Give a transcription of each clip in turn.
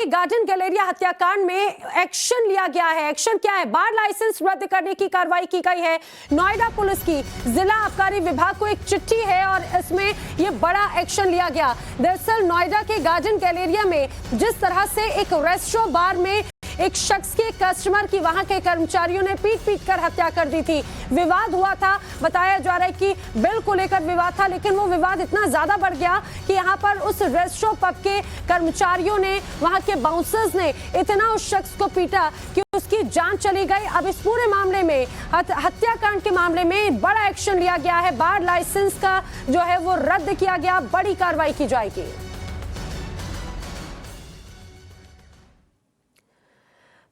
Garden Galleria हत्याकांड में action लिया गया है। एक्शन क्या है? बार लाइसेंस रद्द करने की कार्रवाई की गई है। नोएडा पुलिस की जिला आबकारी विभाग को एक चिट्ठी है और इसमें यह बड़ा एक्शन लिया गया। दरअसल नोएडा के गार्डन गैलेरिया में जिस तरह से एक रेस्टोरेंट बार में एक शख्स के कस्टमर की वहां के कर्मचारियों ने पीट कर हत्या कर दी थी। विवाद हुआ था, बताया जा रहा है कि बिल को लेकर विवाद था, लेकिन वो विवाद इतना ज्यादा बढ़ गया कि यहाँ पर उस रेस्टोरेंट पब के कर्मचारियों ने, वहां के बाउंसर्स ने इतना उस शख्स को पीटा कि उसकी जान चली गई। अब इस पूरे मामले में, हत्याकांड के मामले में बड़ा एक्शन लिया गया है। बार लाइसेंस का जो है वो रद्द किया गया, बड़ी कार्रवाई की जाएगी।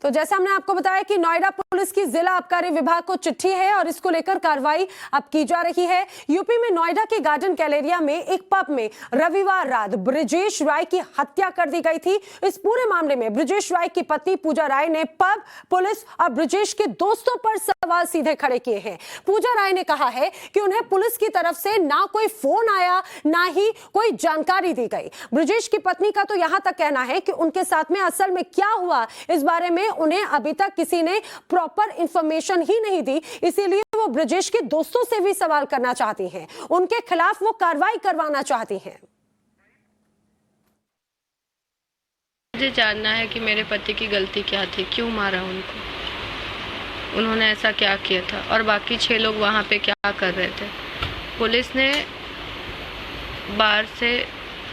तो जैसा हमने आपको बताया कि नोएडा पुलिस की जिला आबकारी विभाग को चिट्ठी है और इसको लेकर कार्रवाई अब की जा रही है। यूपी में नोएडा के गार्डन गैलेरिया में एक पब में रविवार रात ब्रिजेश राय की हत्या कर दी गई थी। इस पूरे मामले में ब्रिजेश राय की पत्नी पूजा राय ने पब, पुलिस और ब्रिजेश के दोस्तों पर सवाल सीधे खड़े किए हैं। पूजा राय ने कहा है कि उन्हें पुलिस की तरफ से ना कोई फोन आया, ना ही कोई जानकारी दी गई। ब्रिजेश की पत्नी का तो यहां तक कहना है कि उनके साथ में असल में क्या हुआ, इस बारे में उन्हें अभी तक किसी ने प्रॉपर इंफॉर्मेशन ही नहीं दी। इसीलिए वो ब्रिजेश के दोस्तों से भी सवाल करना चाहती हैं, उनके खिलाफ वो कार्रवाई करवाना चाहती हैं। मुझे जानना है कि मेरे पति की गलती क्या थी, क्यों मारा उनको, उन्होंने ऐसा क्या किया था और बाकी 6 लोग वहाँ पे क्या कर रहे थे। पुलिस ने बाहर से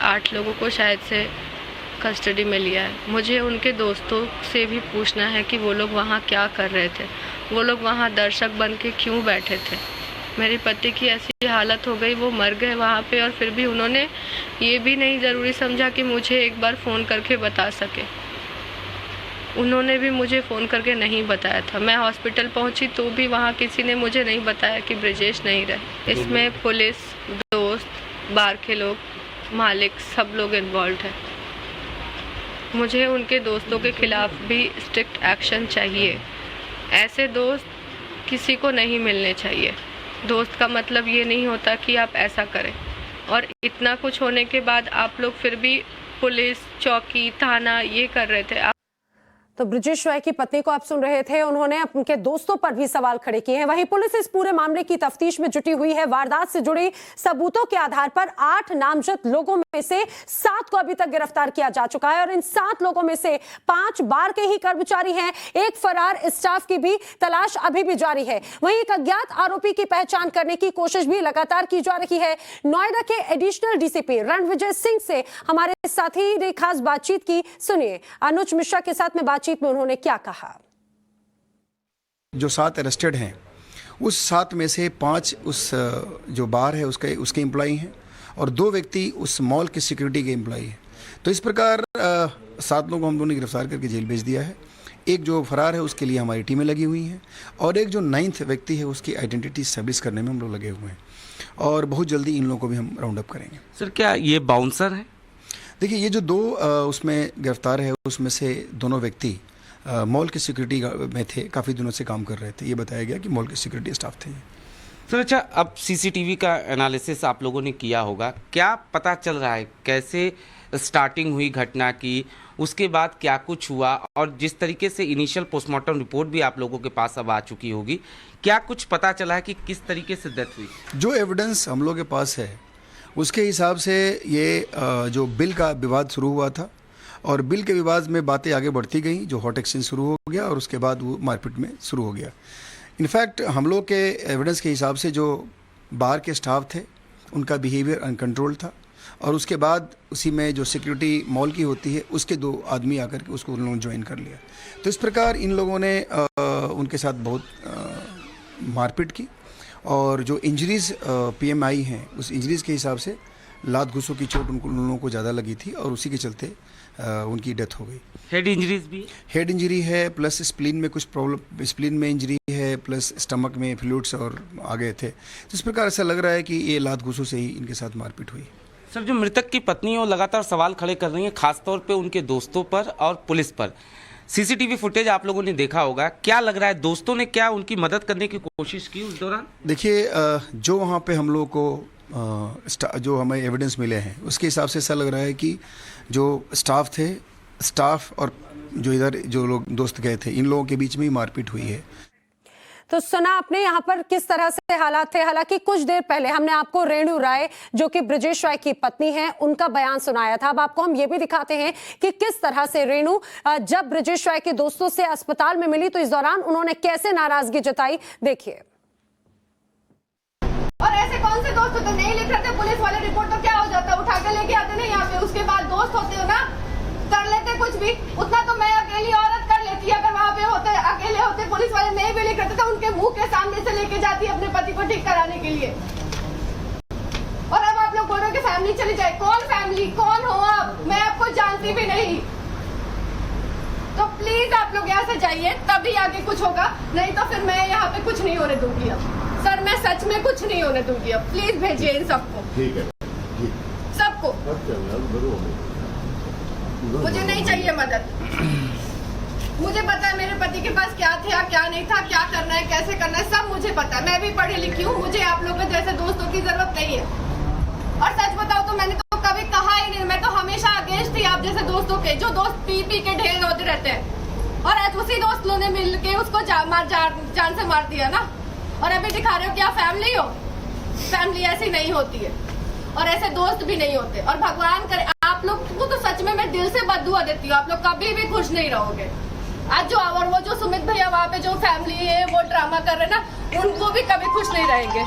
8 लोगों को शायद से कस्टडी में लिया है। मुझे उनके दोस्तों से भी पूछना है कि वो लोग वहाँ क्या कर रहे थे, वो लोग वहाँ दर्शक बन के क्यों बैठे थे। मेरे पति की ऐसी हालत हो गई, वो मर गए वहाँ पे, और फिर भी उन्होंने ये भी नहीं ज़रूरी समझा कि मुझे एक बार फ़ोन करके बता सके। उन्होंने भी मुझे फ़ोन करके नहीं बताया था। मैं हॉस्पिटल पहुँची तो भी वहाँ किसी ने मुझे नहीं बताया कि ब्रिजेश नहीं रहे। इसमें पुलिस, दोस्त, बार के लोग, मालिक, सब लोग इन्वॉल्व हैं। मुझे उनके दोस्तों के खिलाफ भी स्ट्रिक्ट एक्शन चाहिए। ऐसे दोस्त किसी को नहीं मिलने चाहिए। दोस्त का मतलब ये नहीं होता कि आप ऐसा करें, और इतना कुछ होने के बाद आप लोग फिर भी पुलिस, चौकी, थाना ये कर रहे थे। तो ब्रिजेश राय की पत्नी को आप सुन रहे थे, उन्होंने उनके दोस्तों पर भी सवाल खड़े किए हैं। वहीं पुलिस इस पूरे मामले की तफ्तीश में जुटी हुई है। वारदात से जुड़ी सबूतों के आधार पर 8 नामजद लोगों में से 7 को अभी तक गिरफ्तार किया जा चुका है और इन 7 लोगों में से 5 बार के ही कर्मचारी हैं। एक फरार स्टाफ की भी तलाश अभी भी जारी है। वहीं एक अज्ञात आरोपी की पहचान करने की कोशिश भी लगातार की जा रही है। नोएडा के एडिशनल डीसीपी रणविजय सिंह से हमारे साथी ने खास बातचीत की। सुनिए अनुज मिश्रा के साथ में बातचीत में उन्होंने क्या कहा। जो 7 अरेस्टेड हैं, उस 7 में से 5 उस जो बार है उसके एम्प्लॉई हैं और 2 व्यक्ति उस मॉल के सिक्योरिटी के एम्प्लॉई हैं। तो इस प्रकार 7 लोगों को हम लोगों ने गिरफ्तार करके जेल भेज दिया है। एक जो फरार है उसके लिए हमारी टीमें लगी हुई हैं और एक जो 9th व्यक्ति है उसकी आइडेंटिटी स्टैब्लिश करने में हम लोग लगे हुए हैं और बहुत जल्दी इन लोगों को भी हम राउंड अप करेंगे। सर, क्या ये बाउंसर है? देखिए, ये जो 2 उसमें गिरफ्तार है उसमें से दोनों व्यक्ति मॉल के सिक्योरिटी में थे, काफ़ी दिनों से काम कर रहे थे। ये बताया गया कि मॉल के सिक्योरिटी स्टाफ थे। सर, अच्छा, अब सीसीटीवी का एनालिसिस आप लोगों ने किया होगा, क्या पता चल रहा है कैसे स्टार्टिंग हुई घटना की, उसके बाद क्या कुछ हुआ, और जिस तरीके से इनिशियल पोस्टमार्टम रिपोर्ट भी आप लोगों के पास अब आ चुकी होगी, क्या कुछ पता चला है कि किस तरीके से डेथ हुई? जो एविडेंस हम लोग के पास है उसके हिसाब से ये जो बिल का विवाद शुरू हुआ था और बिल के विवाद में बातें आगे बढ़ती गई, जो हॉट एक्सचेंज शुरू हो गया और उसके बाद वो मारपीट में शुरू हो गया। इनफैक्ट हम लोग के एविडेंस के हिसाब से जो बार के स्टाफ थे उनका बिहेवियर अनकंट्रोल था और उसके बाद उसी में जो सिक्योरिटी मॉल की होती है उसके 2 आदमी आकर के उसको उन लोगों ने ज्वाइन कर लिया। तो इस प्रकार इन लोगों ने उनके साथ बहुत मारपीट की और जो इंजरीज़ PM आई हैं उस इंजरीज़ के हिसाब से लात घुसों की चोट उन लोगों को ज़्यादा लगी थी और उसी के चलते उनकी डेथ हो गई। हेड इंजरीज भी? हेड इंजरी है, प्लस स्प्लीन में कुछ प्रॉब्लम, स्प्लीन में इंजरी है, प्लस स्टमक में फ्लूइड्स और आ गए थे। तो इस प्रकार ऐसा लग रहा है कि ये लात घुसों से ही इनके साथ मारपीट हुई। सर, जो मृतक की पत्नी है वो लगातार सवाल खड़े कर रही है, खासतौर पे उनके दोस्तों पर और पुलिस पर। सीसीटीवी फुटेज आप लोगों ने देखा होगा, क्या लग रहा है दोस्तों ने क्या उनकी मदद करने की कोशिश की उस दौरान? देखिए, जो वहाँ पे हम लोग को जो हमें एविडेंस मिले हैं उसके हिसाब से ऐसा लग रहा है कि जो स्टाफ थे स्टाफ और जो इधर जो लोग दोस्त गए थे, इन लोगों के बीच में ही मारपीट हुई है। तो सुना आपने यहाँ पर किस तरह से हालात थे। हालांकि कुछ देर पहले हमने आपको रेणु राय जो कि ब्रजेश राय की पत्नी है उनका बयान सुनाया था। अब आपको हम ये भी दिखाते हैं कि किस तरह से रेणु जब ब्रजेश राय के दोस्तों से अस्पताल में मिली तो इस दौरान उन्होंने कैसे नाराजगी जताई, देखिए। और ऐसे कौन से दोस्त होते नहीं लिख रहे थे पुलिस वाले रिपोर्ट तो क्या हो जाता, उठा के लेके आते ना यहाँ पे, उसके बाद दोस्त होते हो ना कर लेते कुछ भी। उतना तो मैं अकेली औरत कर लेती, अगर वहाँ पे होते अकेले होते पुलिस वाले नहीं भी लिख रहे थे तो उनके मुंह के सामने से लेके जाती अपने पति को ठीक कराने के लिए। और अब आप लोग बोल रहे हो कि फैमिली चली जाए। कौन फैमिली, कौन हो आप? मैं आपको जानती भी नहीं। तो प्लीज आप लोग यहाँ से जाइए, तभी आगे कुछ होगा, नहीं तो फिर मैं यहाँ पे कुछ नहीं होने दूंगी अब। सर मैं सच में कुछ नहीं होने दूंगी अब। प्लीज भेजिए इन सबको। ठीक है, सबको। मुझे नहीं चाहिए मदद। मुझे पता है मेरे पति के पास क्या था क्या नहीं था, क्या करना है कैसे करना है, सब मुझे पता है। मैं भी पढ़ी लिखी हूँ, मुझे आप लोगों जैसे दोस्तों की जरूरत नहीं है। और सच बताओ तो मैंने तो कभी कहा ही नहीं, मैं तो हमेशा अगेंस्ट थी आप जैसे दोस्तों के, जो दोस्त पी पी के ढेर होते रहते हैं। और आज उसी दोस्त लोगों ने मिल के उसको जान से मार दिया ना। और अभी दिखा रहे हो कि आप फैमिली हो। फैमिली ऐसी नहीं होती है और ऐसे दोस्त भी नहीं होते। और भगवान करे आप लोग को तो सच में मैं दिल से बद्दुआ देती हूँ, आप लोग कभी भी खुश नहीं रहोगे। आज जो और वो जो सुमित भैया वहाँ पे जो फैमिली है वो ड्रामा कर रहे हैं ना, उनको भी कभी खुश नहीं रहेंगे।